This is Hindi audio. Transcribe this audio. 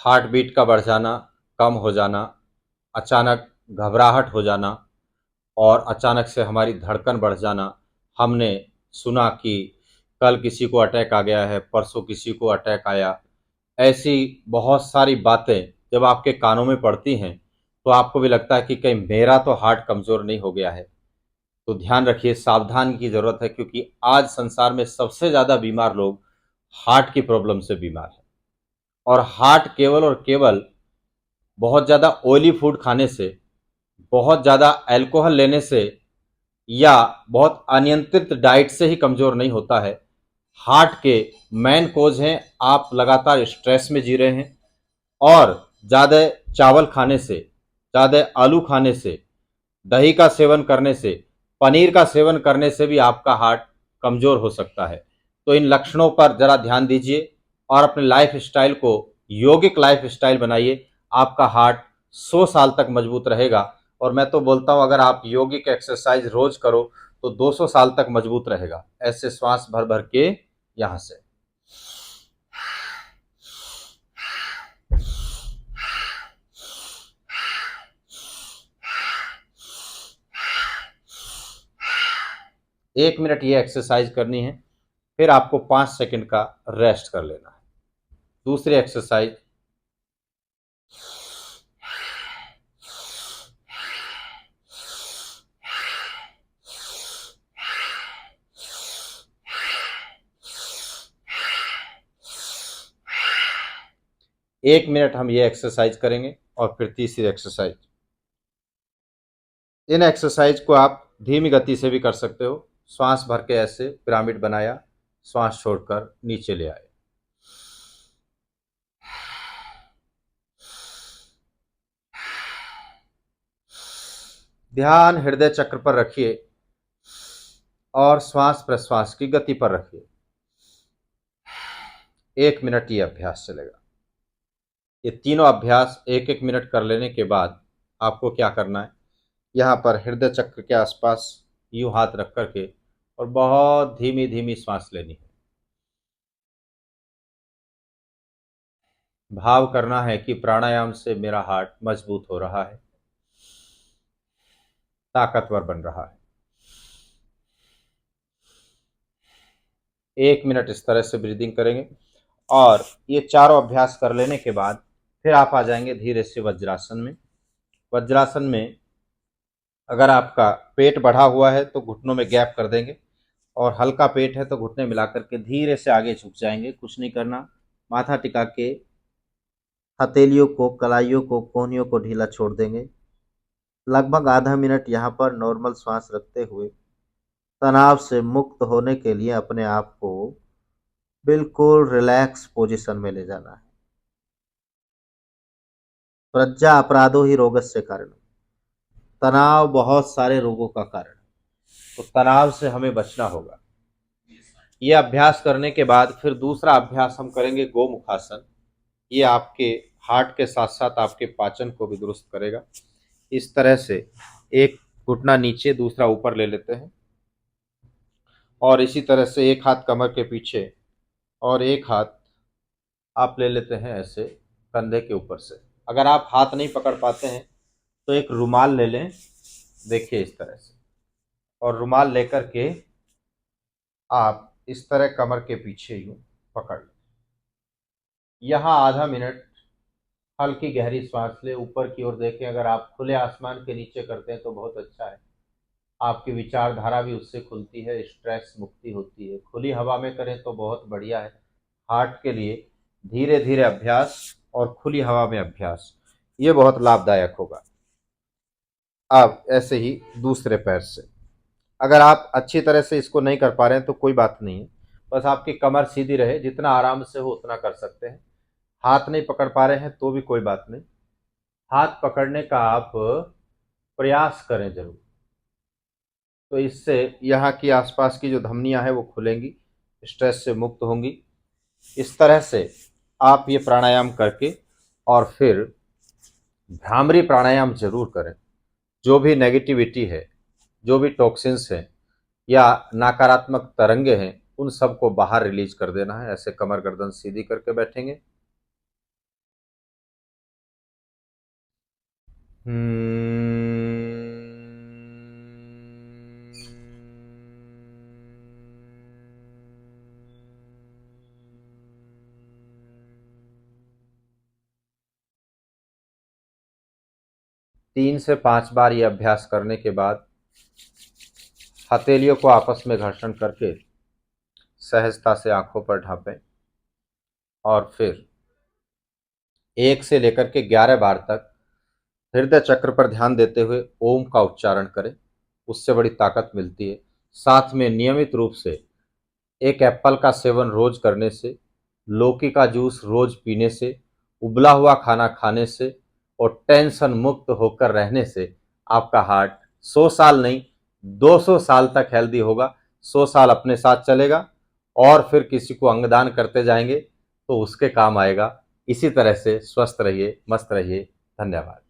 हार्ट बीट का बढ़ जाना, कम हो जाना, अचानक घबराहट हो जाना और अचानक से हमारी धड़कन बढ़ जाना। हमने सुना कि कल किसी को अटैक आ गया है, परसों किसी को अटैक आया। ऐसी बहुत सारी बातें जब आपके कानों में पड़ती हैं, तो आपको भी लगता है कि कहीं मेरा तो हार्ट कमज़ोर नहीं हो गया है। तो ध्यान रखिए, सावधान की ज़रूरत है, क्योंकि आज संसार में सबसे ज़्यादा बीमार लोग हार्ट की प्रॉब्लम से बीमार हैं। और हार्ट केवल और केवल बहुत ज़्यादा ऑयली फूड खाने से, बहुत ज़्यादा अल्कोहल लेने से या बहुत अनियंत्रित डाइट से ही कमज़ोर नहीं होता है। हार्ट के मेन कोज हैं, आप लगातार स्ट्रेस में जी रहे हैं और ज़्यादा चावल खाने से, ज़्यादा आलू खाने से, दही का सेवन करने से, पनीर का सेवन करने से भी आपका हार्ट कमज़ोर हो सकता है। तो इन लक्षणों पर ज़रा ध्यान दीजिए और अपने लाइफ स्टाइल को यौगिक लाइफ स्टाइल बनाइए। आपका हार्ट 100 साल तक मजबूत रहेगा। और मैं तो बोलता हूँ, अगर आप यौगिक एक्सरसाइज रोज करो तो 200 साल तक मजबूत रहेगा। ऐसे श्वास भर भर के यहाँ से। एक मिनट ये एक्सरसाइज करनी है, फिर आपको 5 सेकंड का रेस्ट कर लेना है। दूसरी एक्सरसाइज। एक मिनट हम ये एक्सरसाइज करेंगे और फिर तीसरी एक्सरसाइज। इन एक्सरसाइज को आप धीमी गति से भी कर सकते हो। श्वास भर के ऐसे पिरामिड बनाया, श्वास छोड़कर नीचे ले आए। ध्यान हृदय चक्र पर रखिए और श्वास प्रश्वास की गति पर रखिए। 1 मिनट ये अभ्यास चलेगा। ये तीनों अभ्यास 1-1 मिनट कर लेने के बाद आपको क्या करना है, यहाँ पर हृदय चक्र के आसपास यूं हाथ रख करके और बहुत धीमी धीमी सांस लेनी है। भाव करना है कि प्राणायाम से मेरा हार्ट मजबूत हो रहा है, ताकतवर बन रहा है। 1 मिनट इस तरह से ब्रीदिंग करेंगे और ये चारों अभ्यास कर लेने के बाद फिर आप आ जाएंगे धीरे से वज्रासन में। वज्रासन में अगर आपका पेट बढ़ा हुआ है तो घुटनों में गैप कर देंगे, और हल्का पेट है तो घुटने मिला करके धीरे से आगे झुक जाएंगे। कुछ नहीं करना, माथा टिका के हथेलियों को, कलाइयों को, कोहनियों को ढीला छोड़ देंगे। लगभग आधा मिनट यहाँ पर नॉर्मल श्वास रखते हुए तनाव से मुक्त होने के लिए अपने आप को बिल्कुल रिलैक्स पोजीशन में ले जाना है। प्रज्ञा अपराधो ही रोगस्य कारण। तनाव बहुत सारे रोगों का कारण है, तो तनाव से हमें बचना होगा। ये अभ्यास करने के बाद फिर दूसरा अभ्यास हम करेंगे गोमुखासन। ये आपके हार्ट के साथ साथ आपके पाचन को भी दुरुस्त करेगा। इस तरह से एक घुटना नीचे, दूसरा ऊपर ले लेते हैं और इसी तरह से एक हाथ कमर के पीछे और एक हाथ आप ले लेते हैं ऐसे कंधे के ऊपर से। अगर आप हाथ नहीं पकड़ पाते हैं तो एक रुमाल ले लें, देखिए इस तरह से, और रुमाल लेकर के आप इस तरह कमर के पीछे यूं पकड़ लें। यहाँ आधा मिनट हल्की गहरी सांस ले, ऊपर की ओर देखें। अगर आप खुले आसमान के नीचे करते हैं तो बहुत अच्छा है, आपकी विचारधारा भी उससे खुलती है, स्ट्रेस मुक्ति होती है। खुली हवा में करें तो बहुत बढ़िया है हार्ट के लिए। धीरे धीरे अभ्यास और खुली हवा में अभ्यास, ये बहुत लाभदायक होगा। अब ऐसे ही दूसरे पैर से, अगर आप अच्छी तरह से इसको नहीं कर पा रहे हैं तो कोई बात नहीं है, बस आपकी कमर सीधी रहे, जितना आराम से हो उतना कर सकते हैं। हाथ नहीं पकड़ पा रहे हैं तो भी कोई बात नहीं, हाथ पकड़ने का आप प्रयास करें जरूर। तो इससे यहाँ की आसपास की जो धमनियां हैं वो खुलेंगी, स्ट्रेस से मुक्त होंगी। इस तरह से आप ये प्राणायाम करके और फिर भ्रामरी प्राणायाम जरूर करें। जो भी नेगेटिविटी है, जो भी टॉक्सिन्स हैं या नकारात्मक तरंगे हैं, उन सबको बाहर रिलीज कर देना है। ऐसे कमर गर्दन सीधी करके बैठेंगे तीन से 5 बार ये अभ्यास करने के बाद हथेलियों को आपस में घर्षण करके सहजता से आंखों पर ढांपें और फिर 1 से लेकर के 11 बार तक हृदय चक्र पर ध्यान देते हुए ओम का उच्चारण करें। उससे बड़ी ताकत मिलती है। साथ में नियमित रूप से एक एप्पल का सेवन रोज करने से, लौकी का जूस रोज पीने से, उबला हुआ खाना खाने से और टेंशन मुक्त होकर रहने से आपका हार्ट 100 साल नहीं 200 साल तक हेल्दी होगा। 100 साल अपने साथ चलेगा और फिर किसी को अंगदान करते जाएंगे तो उसके काम आएगा। इसी तरह से स्वस्थ रहिए, मस्त रहिए। धन्यवाद।